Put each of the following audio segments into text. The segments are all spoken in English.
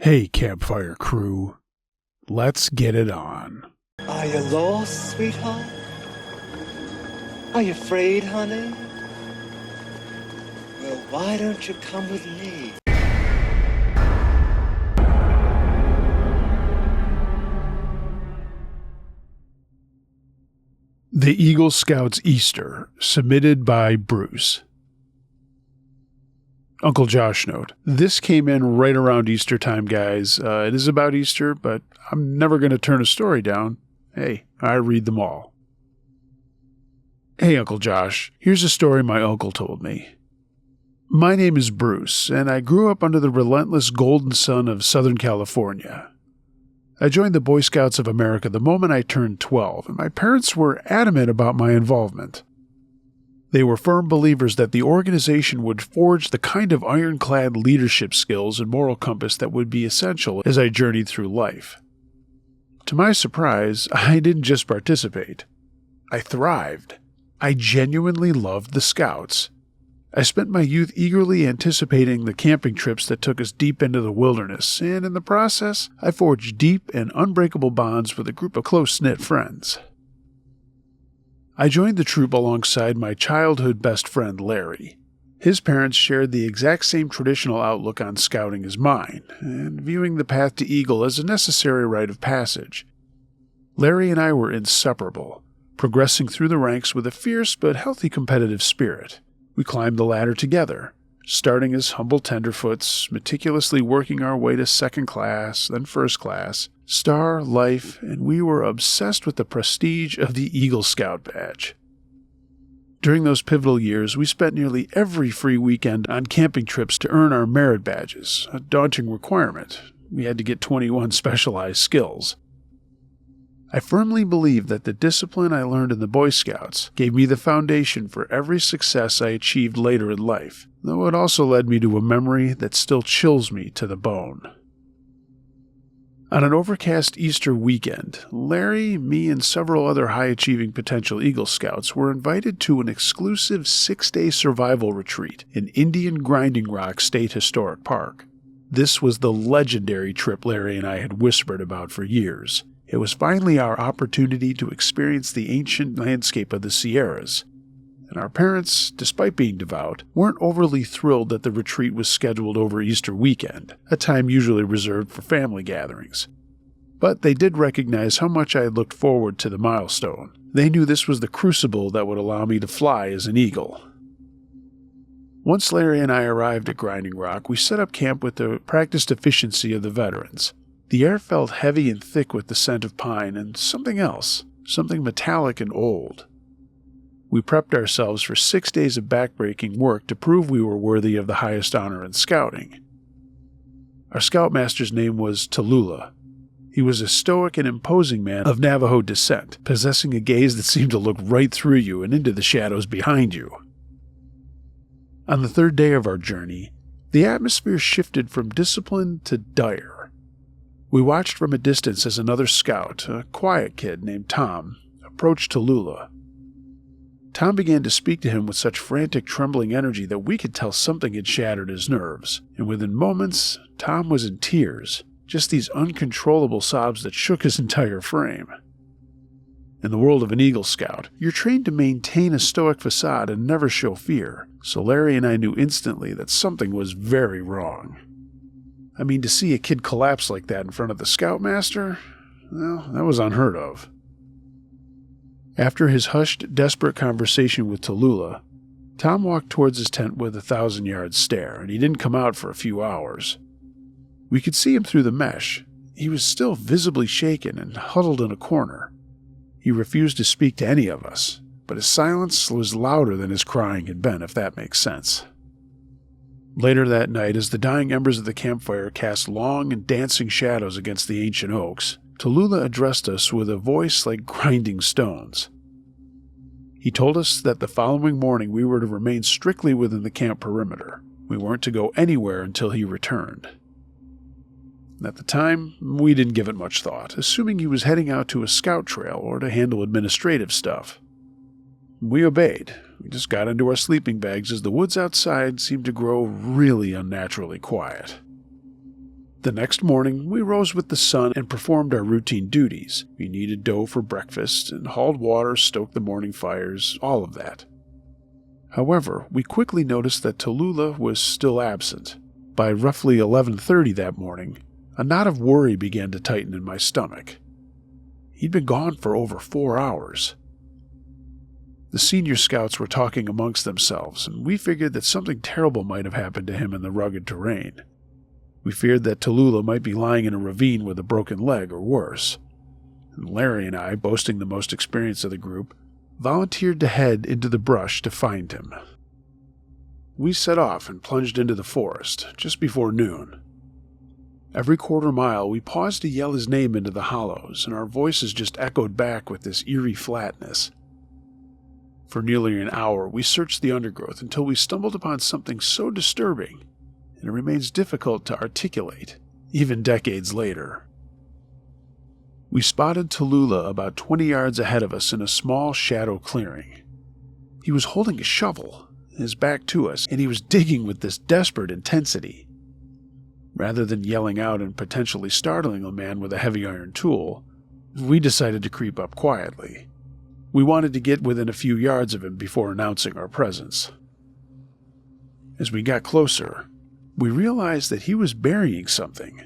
Hey, campfire crew. Let's get it on. Are you lost, sweetheart? Are you afraid, honey? Well, why don't you come with me? The Eagle Scouts Easter, submitted by Bruce. Uncle Josh note. This came in right around Easter time, guys. It is about Easter, but I'm never going to turn a story down. Hey, I read them all. Hey, Uncle Josh. Here's a story my uncle told me. My name is Bruce, and I grew up under the relentless golden sun of Southern California. I joined the Boy Scouts of America the moment I turned 12, and my parents were adamant about my involvement. They were firm believers that the organization would forge the kind of ironclad leadership skills and moral compass that would be essential as I journeyed through life. To my surprise, I didn't just participate. I thrived. I genuinely loved the Scouts. I spent my youth eagerly anticipating the camping trips that took us deep into the wilderness, and in the process, I forged deep and unbreakable bonds with a group of close-knit friends. I joined the troop alongside my childhood best friend, Larry. His parents shared the exact same traditional outlook on scouting as mine, and viewing the path to Eagle as a necessary rite of passage. Larry and I were inseparable, progressing through the ranks with a fierce but healthy competitive spirit. We climbed the ladder together, starting as humble tenderfoots, meticulously working our way to second class, then first class, star, life, and we were obsessed with the prestige of the Eagle Scout badge. During those pivotal years, we spent nearly every free weekend on camping trips to earn our merit badges, a daunting requirement. We had to get 21 specialized skills. I firmly believe that the discipline I learned in the Boy Scouts gave me the foundation for every success I achieved later in life, though it also led me to a memory that still chills me to the bone. On an overcast Easter weekend, Larry, me, and several other high-achieving potential Eagle Scouts were invited to an exclusive 6-day survival retreat in Indian Grinding Rock State Historic Park. This was the legendary trip Larry and I had whispered about for years. It was finally our opportunity to experience the ancient landscape of the Sierras, and our parents, despite being devout, weren't overly thrilled that the retreat was scheduled over Easter weekend, a time usually reserved for family gatherings. But they did recognize how much I had looked forward to the milestone. They knew this was the crucible that would allow me to fly as an eagle. Once Larry and I arrived at Grinding Rock, we set up camp with the practiced efficiency of the veterans. The air felt heavy and thick with the scent of pine and something else, something metallic and old. We prepped ourselves for 6 days of backbreaking work to prove we were worthy of the highest honor in scouting. Our scoutmaster's name was Tallulah. He was a stoic and imposing man of Navajo descent, possessing a gaze that seemed to look right through you and into the shadows behind you. On the third day of our journey, the atmosphere shifted from discipline to dire. We watched from a distance as another scout, a quiet kid named Tom, approached Tallulah. Tom began to speak to him with such frantic, trembling energy that we could tell something had shattered his nerves, and within moments, Tom was in tears, just these uncontrollable sobs that shook his entire frame. In the world of an Eagle Scout, you're trained to maintain a stoic facade and never show fear, so Larry and I knew instantly that something was very wrong. I mean, to see a kid collapse like that in front of the scoutmaster, well, that was unheard of. After his hushed, desperate conversation with Tallulah, Tom walked towards his tent with a 1,000-yard stare, and he didn't come out for a few hours. We could see him through the mesh. He was still visibly shaken and huddled in a corner. He refused to speak to any of us, but his silence was louder than his crying had been, if that makes sense. Later that night, as the dying embers of the campfire cast long and dancing shadows against the ancient oaks, Tallulah addressed us with a voice like grinding stones. He told us that the following morning we were to remain strictly within the camp perimeter. We weren't to go anywhere until he returned. At the time, we didn't give it much thought, assuming he was heading out to a scout trail or to handle administrative stuff. We obeyed. We just got into our sleeping bags as the woods outside seemed to grow really unnaturally quiet. The next morning, we rose with the sun and performed our routine duties. We kneaded dough for breakfast and hauled water, stoked the morning fires, all of that. However, we quickly noticed that Tallulah was still absent. By roughly 11:30 that morning, a knot of worry began to tighten in my stomach. He'd been gone for over 4 hours. The senior scouts were talking amongst themselves, and we figured that something terrible might have happened to him in the rugged terrain. We feared that Tallulah might be lying in a ravine with a broken leg or worse. And Larry and I, boasting the most experience of the group, volunteered to head into the brush to find him. We set off and plunged into the forest just before noon. Every quarter mile, we paused to yell his name into the hollows, and our voices just echoed back with this eerie flatness. For nearly an hour, we searched the undergrowth until we stumbled upon something so disturbing, and it remains difficult to articulate, even decades later. We spotted Tallulah about 20 yards ahead of us in a small shadow clearing. He was holding a shovel, his back to us, and he was digging with this desperate intensity. Rather than yelling out and potentially startling a man with a heavy iron tool, we decided to creep up quietly. We wanted to get within a few yards of him before announcing our presence. As we got closer, we realized that he was burying something,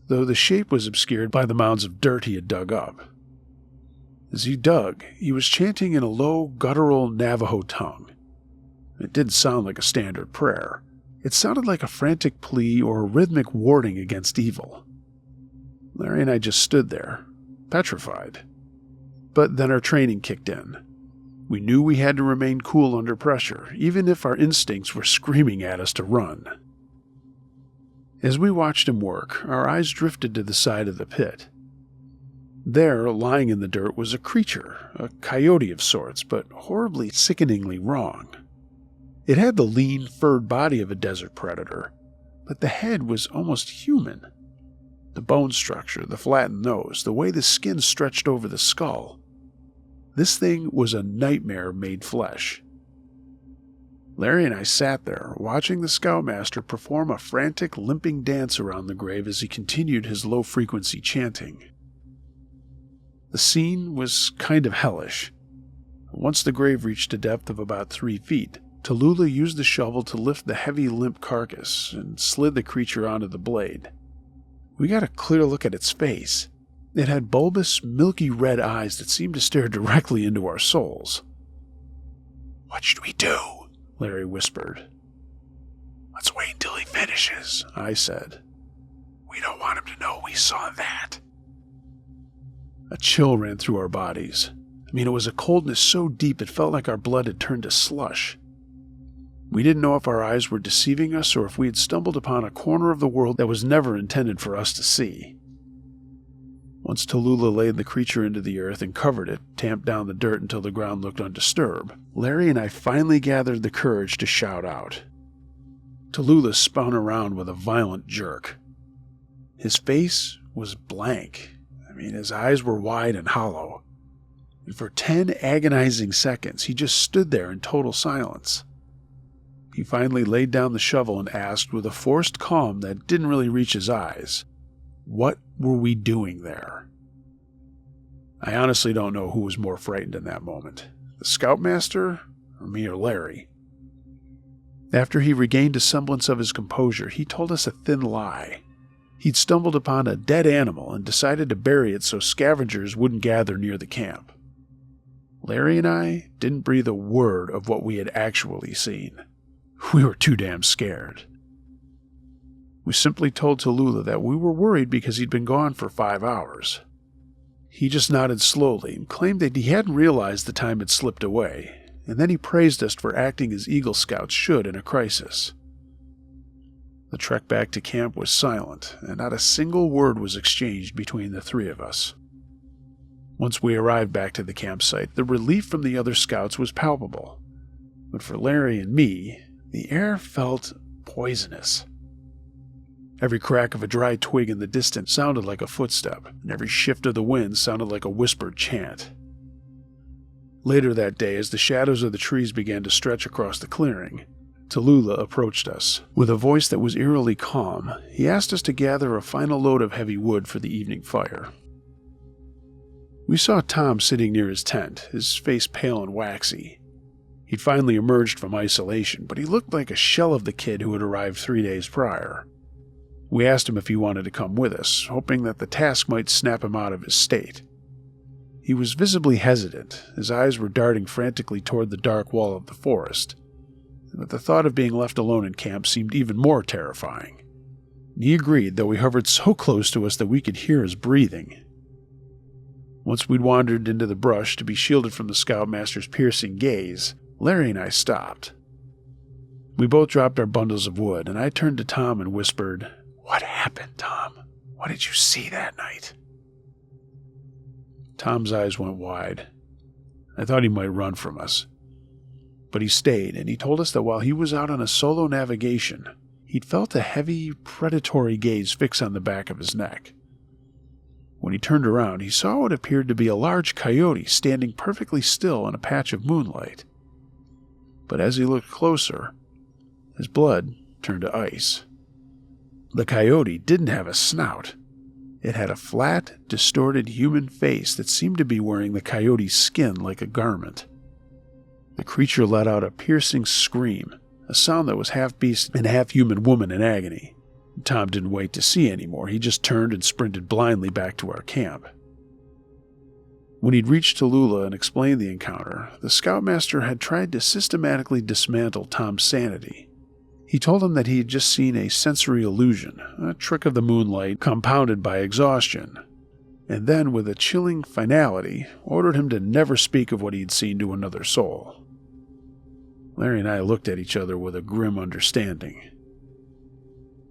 though the shape was obscured by the mounds of dirt he had dug up. As he dug, he was chanting in a low, guttural Navajo tongue. It didn't sound like a standard prayer. It sounded like a frantic plea or a rhythmic warning against evil. Larry and I just stood there, petrified. But then our training kicked in. We knew we had to remain cool under pressure, even if our instincts were screaming at us to run. As we watched him work, our eyes drifted to the side of the pit. There, lying in the dirt, was a creature, a coyote of sorts, but horribly, sickeningly wrong. It had the lean, furred body of a desert predator, but the head was almost human. The bone structure, the flattened nose, the way the skin stretched over the skull. This thing was a nightmare made flesh. Larry and I sat there, watching the scoutmaster perform a frantic, limping dance around the grave as he continued his low-frequency chanting. The scene was kind of hellish. Once the grave reached a depth of about 3 feet, Tallulah used the shovel to lift the heavy, limp carcass and slid the creature onto the blade. We got a clear look at its face. It had bulbous, milky red eyes that seemed to stare directly into our souls. "What should we do?" Larry whispered. "Let's wait until he finishes," I said. "We don't want him to know we saw that." A chill ran through our bodies. It was a coldness so deep it felt like our blood had turned to slush. We didn't know if our eyes were deceiving us or if we had stumbled upon a corner of the world that was never intended for us to see. Once Tallulah laid the creature into the earth and covered it, tamped down the dirt until the ground looked undisturbed, Larry and I finally gathered the courage to shout out. Tallulah spun around with a violent jerk. His face was blank. His eyes were wide and hollow. And for 10 agonizing seconds, he just stood there in total silence. He finally laid down the shovel and asked, with a forced calm that didn't really reach his eyes, "What were we doing there?" I honestly don't know who was more frightened in that moment, the scoutmaster or me or Larry. After he regained a semblance of his composure, he told us a thin lie. He'd stumbled upon a dead animal and decided to bury it so scavengers wouldn't gather near the camp. Larry and I didn't breathe a word of what we had actually seen. We were too damn scared. We simply told Tallulah that we were worried because he'd been gone for 5 hours. He just nodded slowly and claimed that he hadn't realized the time had slipped away, and then he praised us for acting as Eagle Scouts should in a crisis. The trek back to camp was silent, and not a single word was exchanged between the 3 of us. Once we arrived back to the campsite, the relief from the other scouts was palpable. But for Larry and me, the air felt poisonous. Every crack of a dry twig in the distance sounded like a footstep, and every shift of the wind sounded like a whispered chant. Later that day, as the shadows of the trees began to stretch across the clearing, Tallulah approached us. With a voice that was eerily calm, he asked us to gather a final load of heavy wood for the evening fire. We saw Tom sitting near his tent, his face pale and waxy. He'd finally emerged from isolation, but he looked like a shell of the kid who had arrived 3 days prior. We asked him if he wanted to come with us, hoping that the task might snap him out of his state. He was visibly hesitant, his eyes were darting frantically toward the dark wall of the forest. But the thought of being left alone in camp seemed even more terrifying. He agreed, though he hovered so close to us that we could hear his breathing. Once we'd wandered into the brush to be shielded from the scoutmaster's piercing gaze, Larry and I stopped. We both dropped our bundles of wood, and I turned to Tom and whispered, "What happened, Tom? What did you see that night?" Tom's eyes went wide. I thought he might run from us. But he stayed, and he told us that while he was out on a solo navigation, he'd felt a heavy, predatory gaze fix on the back of his neck. When he turned around, he saw what appeared to be a large coyote standing perfectly still in a patch of moonlight. But as he looked closer, his blood turned to ice. The coyote didn't have a snout. It had a flat, distorted human face that seemed to be wearing the coyote's skin like a garment. The creature let out a piercing scream, a sound that was half beast and half human woman in agony. Tom didn't wait to see any more. He just turned and sprinted blindly back to our camp. When he'd reached Tallulah and explained the encounter, the scoutmaster had tried to systematically dismantle Tom's sanity. He told him that he had just seen a sensory illusion, a trick of the moonlight compounded by exhaustion, and then, with a chilling finality, ordered him to never speak of what he had seen to another soul. Larry and I looked at each other with a grim understanding.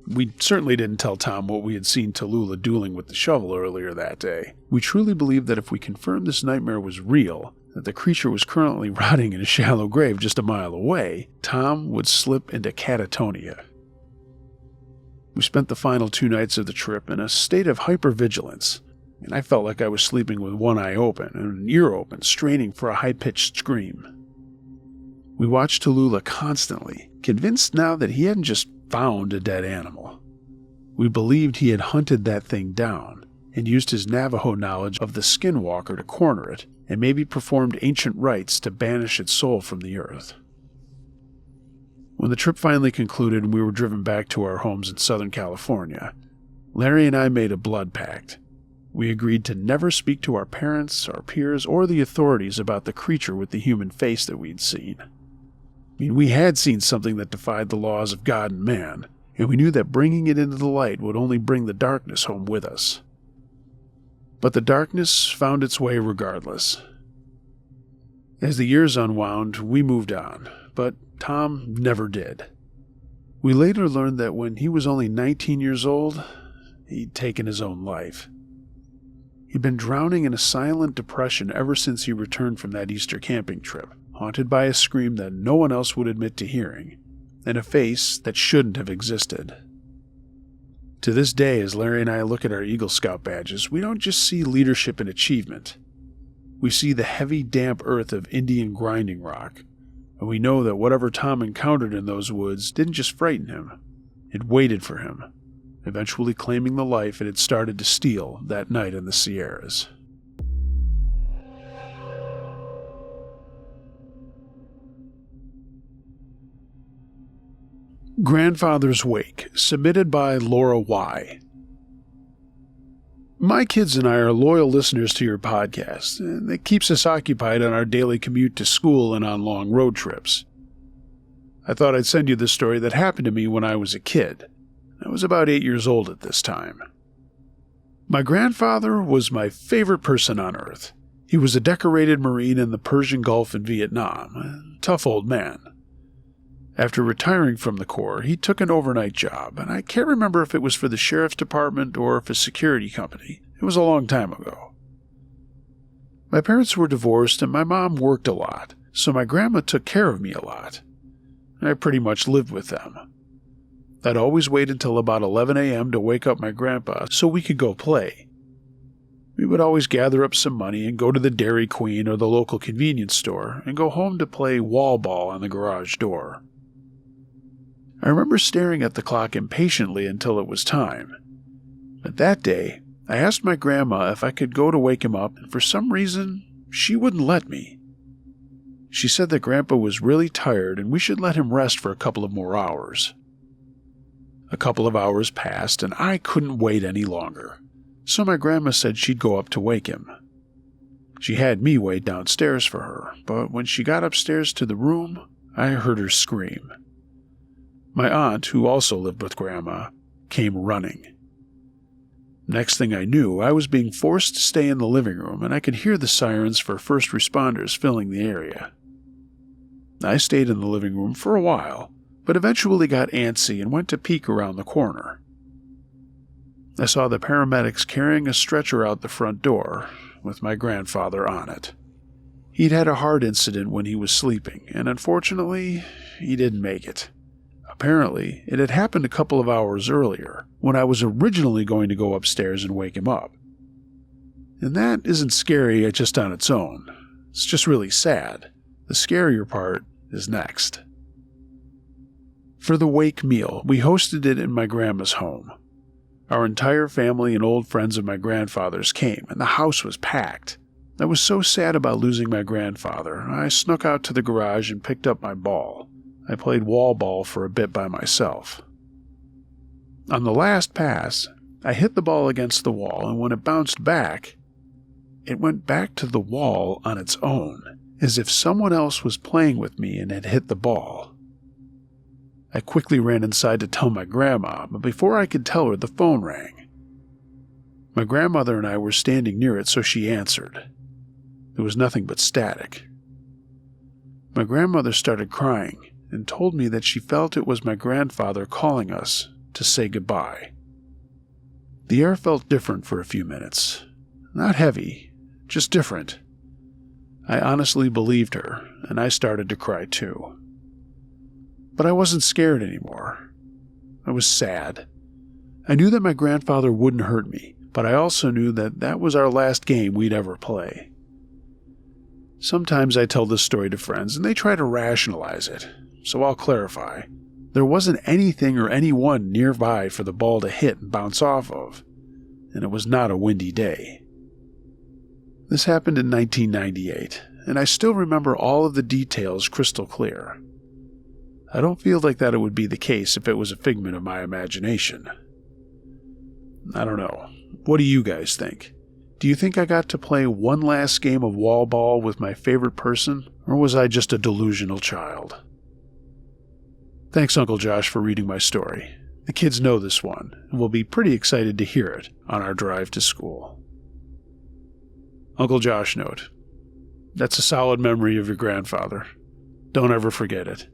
We certainly didn't tell Tom what we had seen Tallulah dueling with the shovel earlier that day. We truly believed that if we confirmed this nightmare was real, that the creature was currently rotting in a shallow grave just a mile away, Tom would slip into catatonia. We spent the final 2 nights of the trip in a state of hypervigilance, and I felt like I was sleeping with one eye open and an ear open, straining for a high-pitched scream. We watched Tallulah constantly, convinced now that he hadn't just found a dead animal. We believed he had hunted that thing down and used his Navajo knowledge of the skinwalker to corner it and maybe performed ancient rites to banish its soul from the earth. When the trip finally concluded and we were driven back to our homes in Southern California, Larry and I made a blood pact. We agreed to never speak to our parents, our peers, or the authorities about the creature with the human face that we'd seen. We had seen something that defied the laws of God and man, and we knew that bringing it into the light would only bring the darkness home with us. But the darkness found its way regardless. As the years unwound, we moved on, but Tom never did. We later learned that when he was only 19 years old, he'd taken his own life. He'd been drowning in a silent depression ever since he returned from that Easter camping trip, haunted by a scream that no one else would admit to hearing, and a face that shouldn't have existed. To this day, as Larry and I look at our Eagle Scout badges, we don't just see leadership and achievement. We see the heavy, damp earth of Indian grinding rock, and we know that whatever Tom encountered in those woods didn't just frighten him, it waited for him, eventually claiming the life it had started to steal that night in the Sierras. Grandfather's Wake, submitted by Laura Y. My kids and I are loyal listeners to your podcast, and it keeps us occupied on our daily commute to school and on long road trips. I thought I'd send you this story that happened to me when I was a kid. I was about 8 years old at this time. My grandfather was my favorite person on earth. He was a decorated Marine in the Persian Gulf in Vietnam, a tough old man. After retiring from the Corps, he took an overnight job, and I can't remember if it was for the sheriff's department or for a security company. It was a long time ago. My parents were divorced, and my mom worked a lot, so my grandma took care of me a lot. I pretty much lived with them. I'd always wait until about 11 a.m. to wake up my grandpa so we could go play. We would always gather up some money and go to the Dairy Queen or the local convenience store and go home to play wall ball on the garage door. I remember staring at the clock impatiently until it was time. But that day, I asked my grandma if I could go to wake him up, and for some reason, she wouldn't let me. She said that Grandpa was really tired and we should let him rest for a couple of more hours. A couple of hours passed and I couldn't wait any longer, so my grandma said she'd go up to wake him. She had me wait downstairs for her, but when she got upstairs to the room, I heard her scream. My aunt, who also lived with Grandma, came running. Next thing I knew, I was being forced to stay in the living room and I could hear the sirens for first responders filling the area. I stayed in the living room for a while, but eventually got antsy and went to peek around the corner. I saw the paramedics carrying a stretcher out the front door, with my grandfather on it. He'd had a heart incident when he was sleeping, and unfortunately, he didn't make it. Apparently, it had happened a couple of hours earlier, when I was originally going to go upstairs and wake him up. And that isn't scary just on its own. It's just really sad. The scarier part is next. For the wake meal, we hosted it in my grandma's home. Our entire family and old friends of my grandfather's came, and the house was packed. I was so sad about losing my grandfather, I snuck out to the garage and picked up my ball. I played wall ball for a bit by myself. On the last pass, I hit the ball against the wall, and when it bounced back, it went back to the wall on its own, as if someone else was playing with me and had hit the ball. I quickly ran inside to tell my grandma, but before I could tell her, the phone rang. My grandmother and I were standing near it, so she answered. There was nothing but static. My grandmother started crying and told me that she felt it was my grandfather calling us to say goodbye. The air felt different for a few minutes. Not heavy, just different. I honestly believed her, and I started to cry too. But I wasn't scared anymore. I was sad. I knew that my grandfather wouldn't hurt me, but I also knew that that was our last game we'd ever play. Sometimes I tell this story to friends and they try to rationalize it, so I'll clarify. There wasn't anything or anyone nearby for the ball to hit and bounce off of, and it was not a windy day. This happened in 1998, and I still remember all of the details crystal clear. I don't feel like that it would be the case if it was a figment of my imagination. I don't know. What do you guys think? Do you think I got to play one last game of wall ball with my favorite person, or was I just a delusional child? Thanks, Uncle Josh, for reading my story. The kids know this one, and will be pretty excited to hear it on our drive to school. Uncle Josh note. That's a solid memory of your grandfather. Don't ever forget it.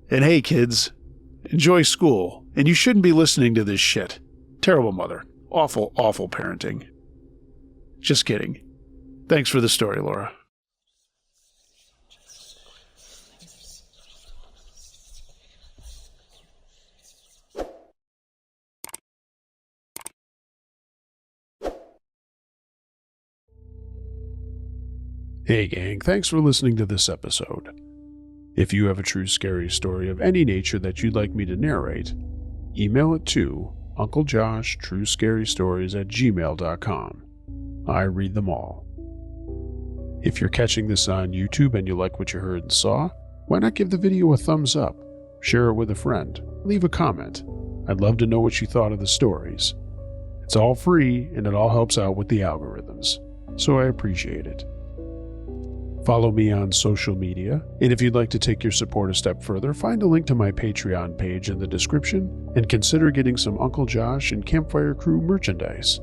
And hey, kids, enjoy school, and you shouldn't be listening to this shit. Terrible mother. Awful, awful parenting. Just kidding. Thanks for the story, Laura. Hey gang, thanks for listening to this episode. If you have a true scary story of any nature that you'd like me to narrate, email it to unclejosh.truescarystories@gmail.com. I read them all. If you're catching this on YouTube and you like what you heard and saw, why not give the video a thumbs up, share it with a friend, leave a comment. I'd love to know what you thought of the stories. It's all free and it all helps out with the algorithms, so I appreciate it. Follow me on social media, and if you'd like to take your support a step further, find a link to my Patreon page in the description, and consider getting some Uncle Josh and Campfire Crew merchandise.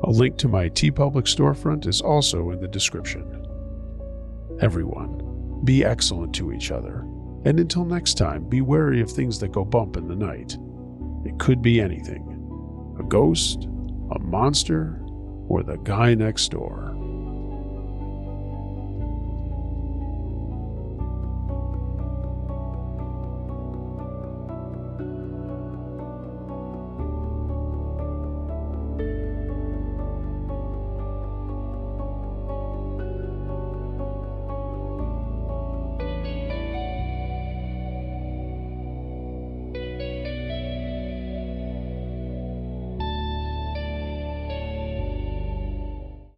A link to my TeePublic storefront is also in the description. Everyone, be excellent to each other, and until next time, be wary of things that go bump in the night. It could be anything. A ghost, a monster, or the guy next door.